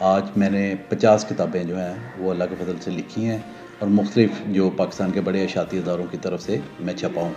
आज मैंने 50 किताबें जो हैं वो अल्लाह के फ़ज़ल से लिखी हैं और मुख्तलिफ़ जो पाकिस्तान के बड़े अशाती इदारों की तरफ से मैं छपा हूँ।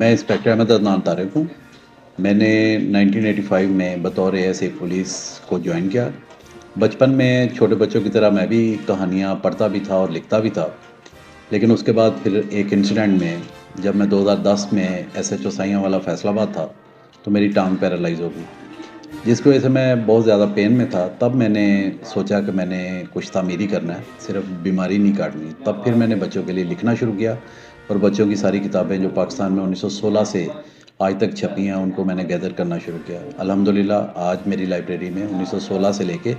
मैं इंस्पेक्टर अहमद अदनान तारिक हूँ। मैंने 1985 में बतौर एएसए पुलिस को ज्वाइन किया। बचपन में छोटे बच्चों की तरह मैं भी कहानियाँ पढ़ता भी था और लिखता भी था। लेकिन उसके बाद फिर एक इंसिडेंट में जब मैं 2010 में एसएचओ साहियावाला फैसलाबाद था तो मेरी टांग पैरालाइज़ हो गई, जिसकी वजह से मैं बहुत ज़्यादा पेन में था। तब मैंने सोचा कि मैंने कुछ तामीरी करना है, सिर्फ बीमारी नहीं काटनी। तब फिर मैंने बच्चों के लिए लिखना शुरू किया और बच्चों की सारी किताबें जो पाकिस्तान में 1916 से आज तक छपी हैं उनको मैंने गैदर करना शुरू किया। अल्हम्दुलिल्लाह आज मेरी लाइब्रेरी में 1916 से लेके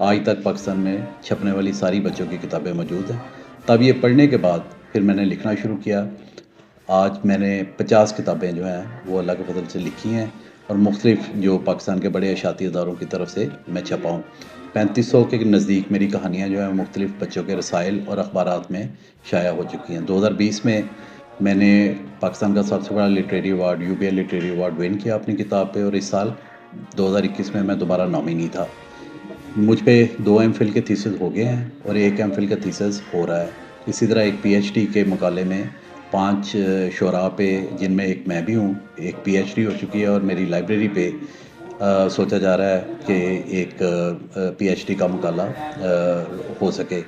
आज तक पाकिस्तान में छपने वाली सारी बच्चों की किताबें मौजूद हैं। तब ये पढ़ने के बाद फिर मैंने लिखना शुरू किया। आज मैंने 50 किताबें जो हैं वो अल्लाह के फ़ज़ल से लिखी हैं और मुख्तलिफ़ जो पाकिस्तान के बड़े अशाती इदारों की तरफ से मैं छपा हूँ। 3500 के नज़दीक मेरी कहानियाँ जो हैं मुख्तलिफ़ बच्चों के रसाइल और अखबारात में शाया हो चुकी हैं। 2020 में मैंने पाकिस्तान का सबसे बड़ा literary award UBA literary award win किया अपनी किताब पे और इस साल 2021 में मैं दोबारा नॉमिनी था। मुझ पे 2 एमफिल के थीसिस हो गए हैं और 1 एमफिल का थीसिस हो रहा है। इसी तरह एक पीएचडी के मुकाले में 5 शुरा पे, जिनमें एक मैं भी हूँ, एक पीएचडी हो चुकी है और मेरी लाइब्रेरी पे सोचा जा रहा है कि एक पीएचडी का मुकाला हो सके।